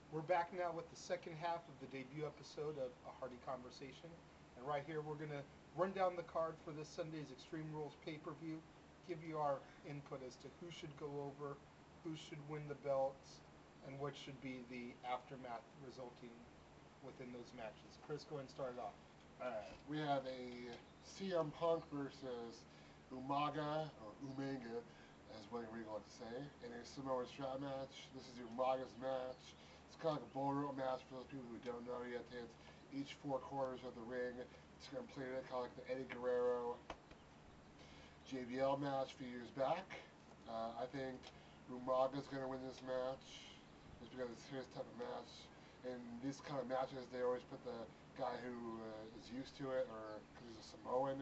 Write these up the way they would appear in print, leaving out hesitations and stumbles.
We're back now with the second half of the debut episode of A Hardy Conversation. And right here, we're going to run down the card for this Sunday's Extreme Rules pay-per-view, give you our input as to who should go over, who should win the belts, and what should be the aftermath resulting within those matches. Chris, go ahead and start it off. Alright, we have a CM Punk versus Umaga, or Umanga, as William Regal likes to say, in a Samoan strap match. This is Umaga's match. It's kind of like a bull rope match for those people who don't know yet. It's each four corners of the ring. It's completed kind of like the Eddie Guerrero JBL match a few years back. I think Umaga's going to win this match just because it's his type of match. In these kind of matches, they always put the guy who is used to it, or because he's a Samoan,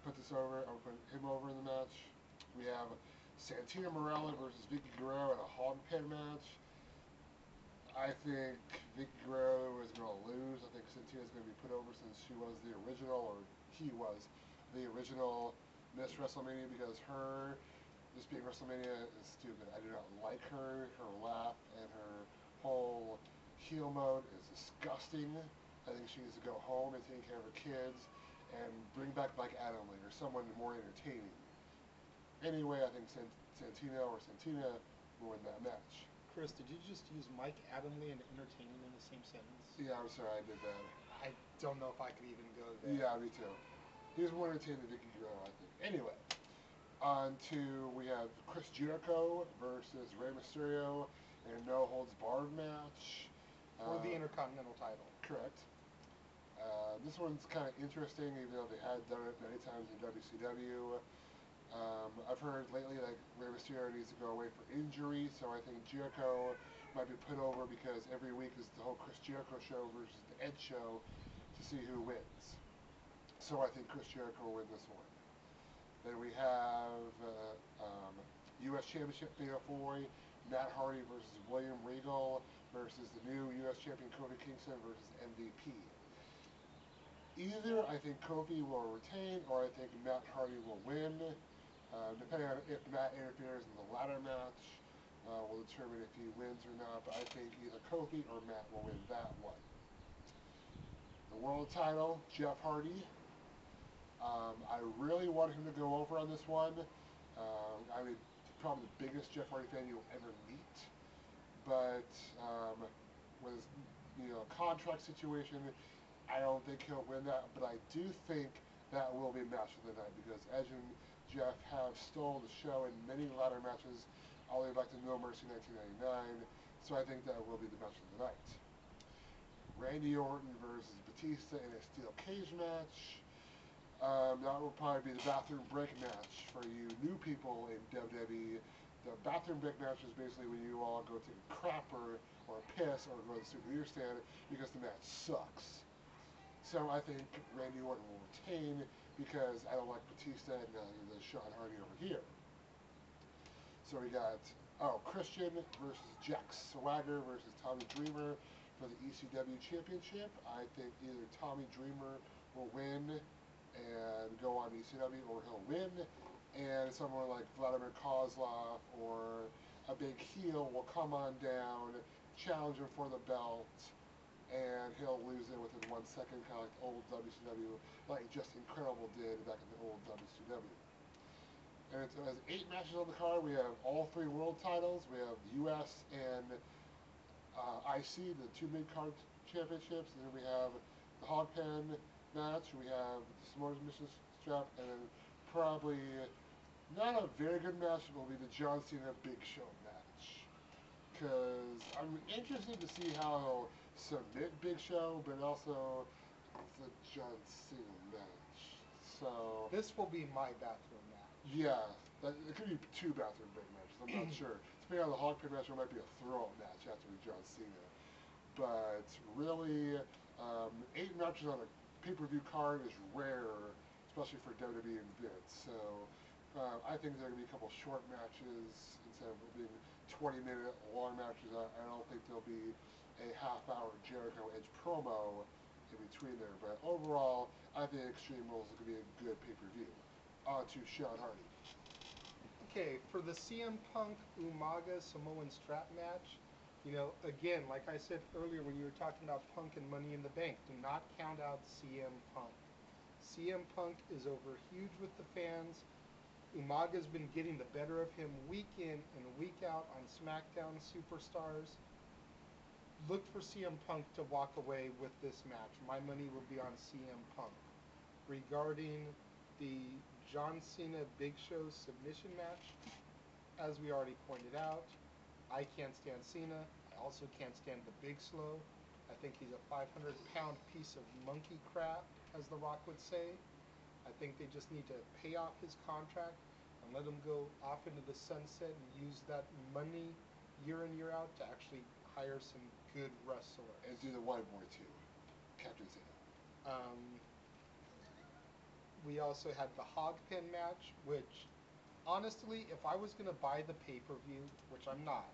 put him over in the match. We have Santino Marella versus Vicky Guerrero in a hog pen match. I think Vicky Guerrero is going to lose. I think Santino is going to be put over since he was the original Miss WrestleMania, because her just being WrestleMania is stupid. I do not like her. Her laugh and her whole heel mode is disgusting. I think she needs to go home and take care of her kids and bring back Mike Adamle or someone more entertaining. Anyway, I think Santino or Santina will win that match. Chris, did you just use Mike Adamle and entertaining in the same sentence? Yeah, I'm sorry I did that. I don't know if I could even go there. Yeah, me too. He's more entertaining than Vicky Guerrero, I think. Anyway, we have Chris Jericho versus Rey Mysterio in a no holds barred match. For the Intercontinental title. Correct. This one's kind of interesting, even though they had done it many times in WCW. I've heard lately like Rey Mysterio needs to go away for injury, so I think Jericho might be put over because every week is the whole Chris Jericho show versus the Ed show to see who wins. So I think Chris Jericho will win this one. Then we have U.S. Championship Fatal 4, Matt Hardy versus William Regal versus the new U.S. Champion Kofi Kingston versus MVP. Either I think Kofi will retain or I think Matt Hardy will win. Depending on if Matt interferes in the ladder match, will determine if he wins or not. But I think either Kofi or Matt will win that one. The world title, Jeff Hardy. I really want him to go over on this one. I mean, probably the biggest Jeff Hardy fan you'll ever meet. But with his contract situation, I don't think he'll win that. But I do think that will be a match of the night because Edge and Jeff have stolen the show in many ladder matches all the way back to No Mercy 1999. So I think that will be the match of the night. Randy Orton versus Batista in a steel cage match. That will probably be the bathroom break match for you new people in WWE. The bathroom break match is basically when you all go take a crapper or a piss or go to the souvenir stand because the match sucks. So I think Randy Orton will retain because I don't like Batista and the Sean Hardy over here. So we got Christian versus Jack Swagger versus Tommy Dreamer for the ECW Championship. I think either Tommy Dreamer will win and go on ECW, or he'll win, and someone like Vladimir Kozlov or a big heel will come on down, challenge him for the belt, and he'll lose it within 1 second, kind of like old WCW, like Just Incredible did back in the old WCW. And it has 8 matches on the card. We have all 3 world titles. We have US and IC, the 2 mid-card championships, and then we have the Hog Pen match, we have the Samoa's Mission strap, and then probably not a very good match will be the John Cena Big Show match. Because I'm interested to see how he'll submit Big Show, but also it's a John Cena match. So this will be my bathroom match. Yeah, it could be 2 bathroom break matches. I'm not sure. Depending on the Hog Pen match, it might be a throw-up match after John Cena. But really, 8 matches on a pay-per-view card is rare, especially for WWE and Vince. So I think there are going to be a couple short matches instead of being 20-minute long matches. I don't think there'll be a half-hour Jericho Edge promo in between there. But overall, I think Extreme Rules is going to be a good pay-per-view. On to Sean Hardy. Okay, for the CM Punk Umaga Samoan strap match, You know, again, like I said earlier when you were talking about Punk and Money in the Bank, do not count out CM Punk. CM Punk is over huge with the fans. Umaga's been getting the better of him week in and week out on SmackDown Superstars. Look for CM Punk to walk away with this match. My money will be on CM Punk. Regarding the John Cena Big Show submission match, as we already pointed out, I can't stand Cena. I also can't stand the Big Slow. I think he's a 500-pound piece of monkey crap, as The Rock would say. I think they just need to pay off his contract and let him go off into the sunset and use that money year in, year out to actually hire some good wrestlers. And do the one more too, Captain Cena. We also had the hog pen match, which honestly, if I was going to buy the pay-per-view, which I'm not,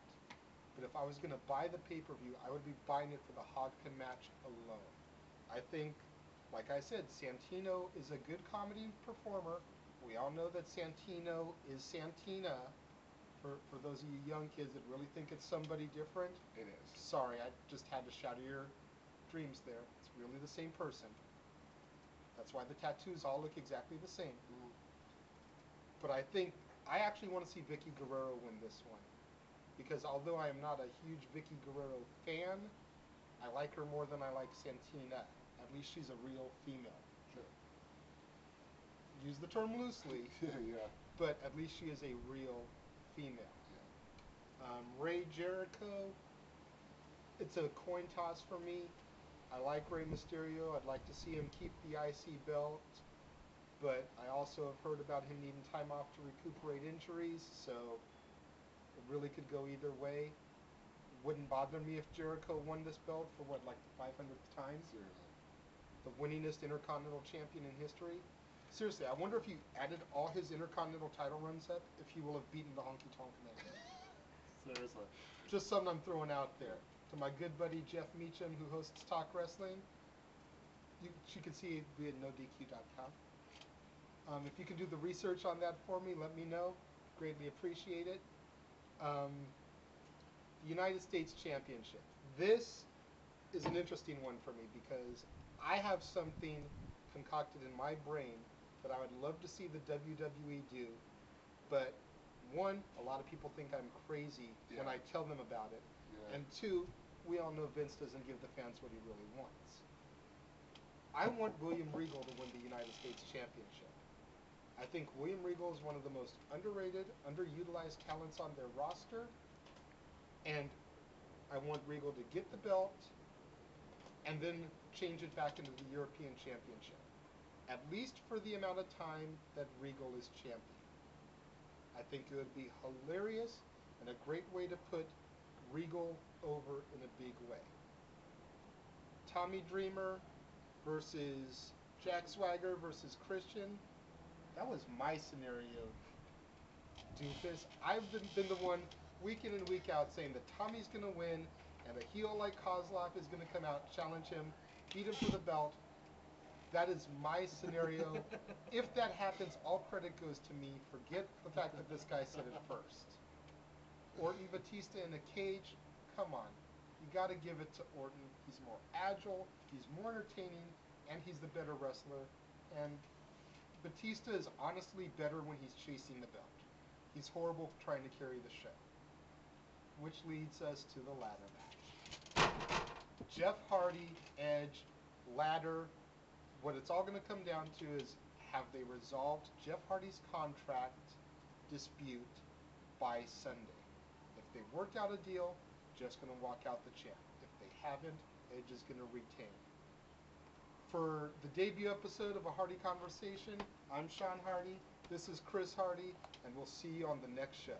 but if I was going to buy the pay-per-view, I would be buying it for the hog pen match alone. I think, like I said, Santino is a good comedy performer. We all know that Santino is Santina. For those of you young kids that really think it's somebody different, It is. sorry, I just had to shatter your dreams there. It's really the same person. That's why the tattoos all look exactly the same. Mm. But I think I actually want to see Vicky Guerrero win this one. Because although I am not a huge Vicky Guerrero fan, I like her more than I like Santina. At least she's a real female. Sure. Use the term loosely, Yeah. but at least she is a real female. Yeah. Ray Jericho, it's a coin toss for me. I like Rey Mysterio. I'd like to see him keep the IC belt, but I also have heard about him needing time off to recuperate injuries, so it really could go either way. Wouldn't bother me if Jericho won this belt for what, like the 500th time? Seriously. The winningest Intercontinental Champion in history. Seriously, I wonder if you added all his Intercontinental title runs up, if he will have beaten the Honky Tonk Man. Seriously. Just something I'm throwing out there. To my good buddy Jeff Meacham, who hosts Talk Wrestling, you can see it at NoDQ.com. If you can do the research on that for me, let me know. Greatly appreciate it. The United States Championship. This is an interesting one for me because I have something concocted in my brain that I would love to see the WWE do, but one, a lot of people think I'm crazy when Yeah. I tell them about it, Yeah. and two, we all know Vince doesn't give the fans what he really wants. I want William Regal to win the United States Championship. I think William Regal is one of the most underrated, underutilized talents on their roster, and I want Regal to get the belt and then change it back into the European Championship, at least for the amount of time that Regal is champion. I think it would be hilarious and a great way to put Regal over in a big way. Tommy Dreamer versus Jack Swagger versus Christian. That was my scenario, doofus. I've been the one week in and week out saying that Tommy's going to win and a heel like Kozlov is going to come out, challenge him, beat him for the belt. That is my scenario. If that happens, all credit goes to me. Forget the fact that this guy said it first. Orton Batista in a cage, come on. You got to give it to Orton. He's more agile, he's more entertaining, and he's the better wrestler. And Batista is honestly better when he's chasing the belt. He's horrible trying to carry the show. Which leads us to the ladder match. Jeff Hardy, Edge, ladder. What it's all going to come down to is, have they resolved Jeff Hardy's contract dispute by Sunday? If they work out a deal, Jeff's going to walk out the champ. If they haven't, Edge is going to retain. For the debut episode of A Hardy Conversation, I'm Sean Hardy, this is Chris Hardy, and we'll see you on the next show.